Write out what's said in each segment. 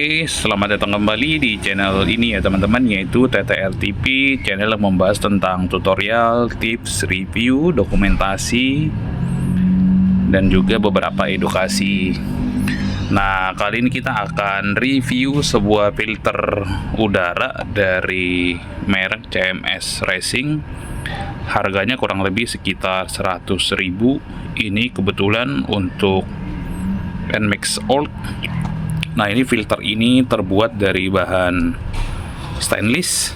Oke, selamat datang kembali di channel ini ya teman-teman, yaitu TTR TV, channel yang membahas tentang tutorial, tips, review, dokumentasi, dan juga beberapa edukasi. Nah, kali ini kita akan review sebuah filter udara dari merek CMS Racing. Harganya kurang lebih sekitar 100.000. Ini kebetulan untuk NMAX Old. Nah, ini filter ini terbuat dari bahan stainless,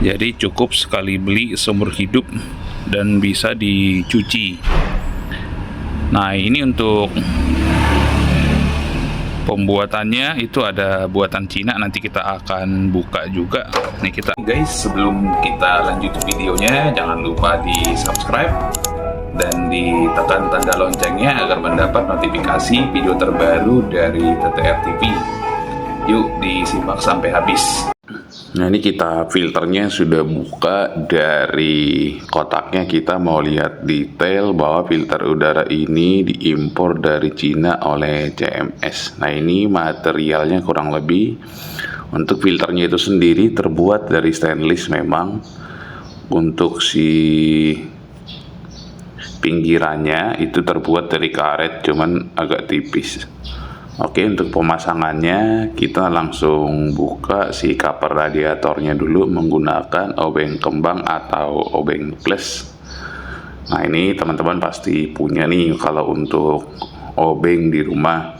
jadi cukup sekali beli seumur hidup dan bisa dicuci. Nah, ini untuk pembuatannya itu ada buatan Cina, nanti kita akan buka juga. Nih kita guys, sebelum kita lanjut videonya, jangan lupa di subscribe dan ditekan tanda loncengnya agar mendapat notifikasi video terbaru dari TTR TV. Yuk disimak sampai habis. Nah, ini kita filternya sudah buka dari kotaknya. Kita mau lihat detail bahwa filter udara ini diimpor dari Cina oleh CMS. Nah, ini materialnya kurang lebih, untuk filternya itu sendiri terbuat dari stainless memang. Untuk si pinggirannya itu terbuat dari karet, cuman agak tipis. Oke, untuk pemasangannya kita langsung buka si cover radiatornya dulu menggunakan obeng kembang atau obeng plus. Nah, ini teman-teman pasti punya nih. Kalau untuk obeng di rumah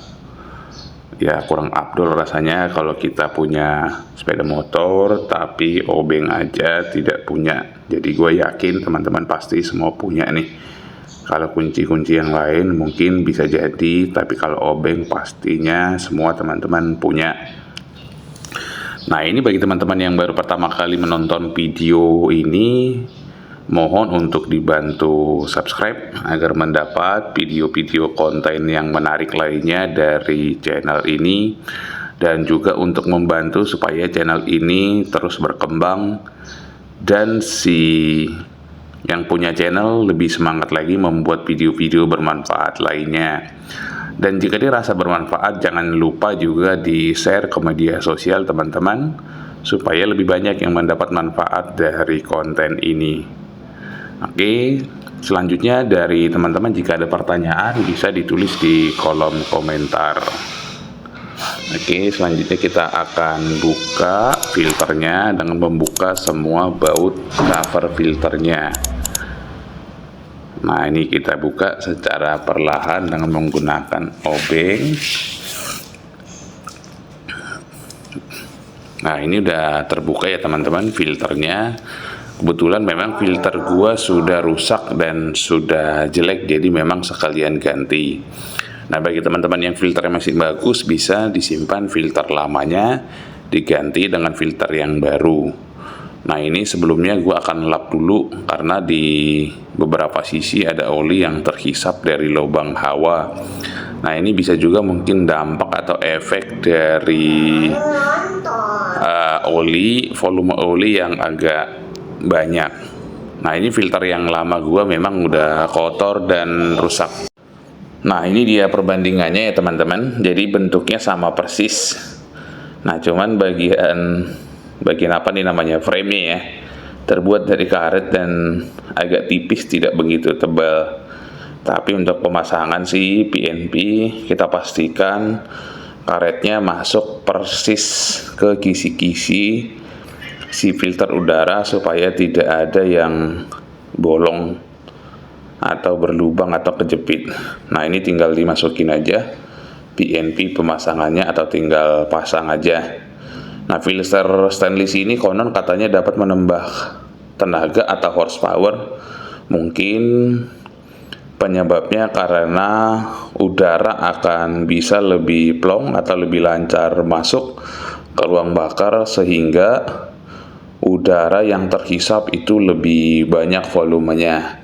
ya kurang afdol rasanya kalau kita punya sepeda motor tapi obeng aja tidak punya. Jadi gue yakin teman-teman pasti semua punya nih. Kalau kunci-kunci yang lain mungkin bisa jadi, tapi kalau obeng pastinya semua teman-teman punya. Nah, ini bagi teman-teman yang baru pertama kali menonton video ini, mohon untuk dibantu subscribe agar mendapat video-video konten yang menarik lainnya dari channel ini, dan juga untuk membantu supaya channel ini terus berkembang dan yang punya channel lebih semangat lagi membuat video-video bermanfaat lainnya. Dan jika dirasa bermanfaat, jangan lupa juga di-share ke media sosial teman-teman, supaya lebih banyak yang mendapat manfaat dari konten ini. Oke, selanjutnya dari teman-teman jika ada pertanyaan bisa ditulis di kolom komentar. Oke, selanjutnya kita akan buka filternya dengan membuka semua baut cover filternya. Nah, ini kita buka secara perlahan dengan menggunakan obeng. Nah, ini udah terbuka ya teman-teman filternya. Kebetulan memang filter gua sudah rusak dan sudah jelek, jadi memang sekalian ganti. Nah, bagi teman-teman yang filternya masih bagus, bisa disimpan filter lamanya, diganti dengan filter yang baru. Nah, ini sebelumnya gue akan lap dulu, karena di beberapa sisi ada oli yang terhisap dari lubang hawa. Nah, ini bisa juga mungkin dampak atau efek dari volume oli yang agak banyak. Nah, ini filter yang lama gue memang udah kotor dan rusak. Nah, ini dia perbandingannya ya teman-teman. Jadi bentuknya sama persis. Nah, cuman bagian apa nih namanya, frame-nya ya, terbuat dari karet dan agak tipis, tidak begitu tebal. Tapi untuk pemasangan sih PNP, kita pastikan karetnya masuk persis ke kisi-kisi si filter udara supaya tidak ada yang bolong atau berlubang atau kejepit. Nah, ini tinggal dimasukin aja PNP pemasangannya atau tinggal pasang aja. Nah, filter stainless ini konon katanya dapat menambah tenaga atau horsepower. Mungkin penyebabnya karena udara akan bisa lebih plong atau lebih lancar masuk ke ruang bakar, sehingga udara yang terhisap itu lebih banyak volumenya.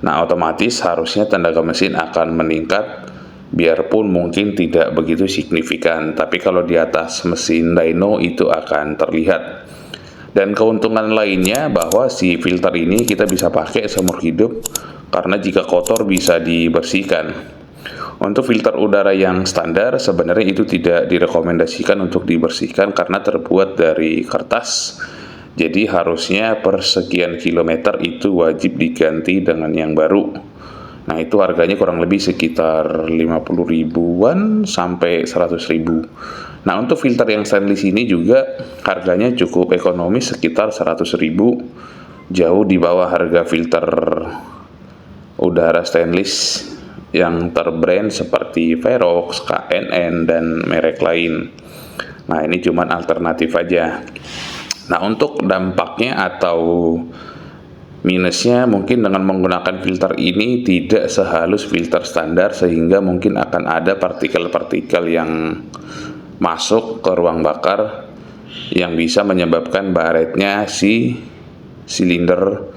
Nah, otomatis harusnya tenaga mesin akan meningkat, biarpun mungkin tidak begitu signifikan, tapi kalau di atas mesin dyno itu akan terlihat. Dan keuntungan lainnya bahwa si filter ini kita bisa pakai seumur hidup, karena jika kotor bisa dibersihkan. Untuk filter udara yang standar sebenarnya itu tidak direkomendasikan untuk dibersihkan karena terbuat dari kertas. Jadi harusnya per sekian kilometer itu wajib diganti dengan yang baru. Nah itu harganya kurang lebih sekitar 50 ribuan sampai 100 ribu. Nah untuk filter yang stainless ini juga harganya cukup ekonomis sekitar 100 ribu. Jauh di bawah harga filter udara stainless yang terbrand seperti Verox, KNN, dan merek lain. Nah ini cuman alternatif aja. Nah untuk dampaknya atau minusnya mungkin dengan menggunakan filter ini tidak sehalus filter standar sehingga mungkin akan ada partikel-partikel yang masuk ke ruang bakar yang bisa menyebabkan baretnya si silinder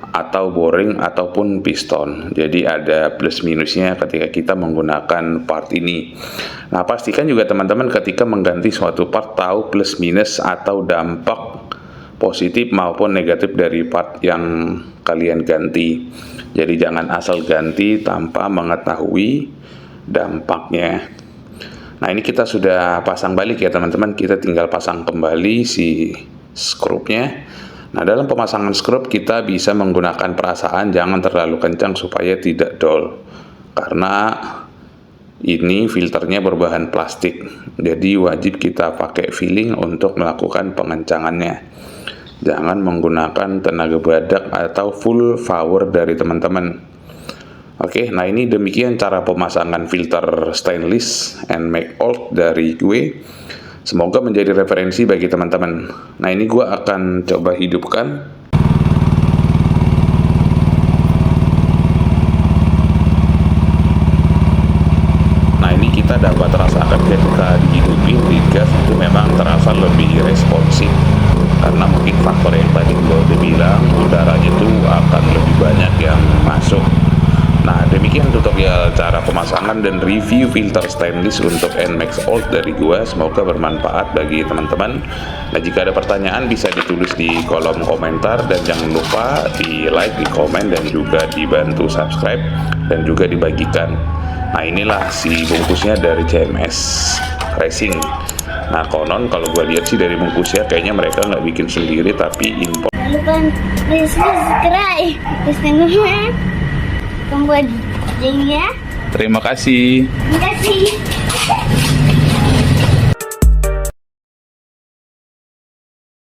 atau boring ataupun piston. Jadi ada plus minusnya ketika kita menggunakan part ini. Nah pastikan juga teman-teman ketika mengganti suatu part tahu plus minus atau dampak positif maupun negatif dari part yang kalian ganti. Jadi jangan asal ganti tanpa mengetahui dampaknya. Nah ini kita sudah pasang balik ya teman-teman, kita tinggal pasang kembali si skrupnya. Nah dalam pemasangan skrup kita bisa menggunakan perasaan, jangan terlalu kencang supaya tidak dol. Karena ini filternya berbahan plastik, jadi wajib kita pakai feeling untuk melakukan pengencangannya. Jangan menggunakan tenaga badak atau full power dari teman-teman. Oke, nah ini demikian cara pemasangan filter stainless and make old dari gue. Semoga menjadi referensi bagi teman-teman. Nah ini gue akan coba hidupkan. Nah ini kita dapat rasakan ketika dihidupin di gas itu memang terasa lebih responsif. Karena mungkin faktor yang tadi gue udah bilang, udaranya itu akan lebih banyak yang masuk. Nah demikian tutorial cara pemasangan dan review filter stainless untuk NMAX Old dari gua. Semoga bermanfaat bagi teman-teman. Nah jika ada pertanyaan bisa ditulis di kolom komentar, dan jangan lupa di like, di komen, dan juga dibantu subscribe dan juga dibagikan. Nah inilah si bungkusnya dari CMS Racing. Nah konon kalau gua lihat sih dari bungkusnya kayaknya mereka nggak bikin sendiri tapi impor. Jangan lupa subscribe, tombol jengnya. Terima kasih. Terima kasih.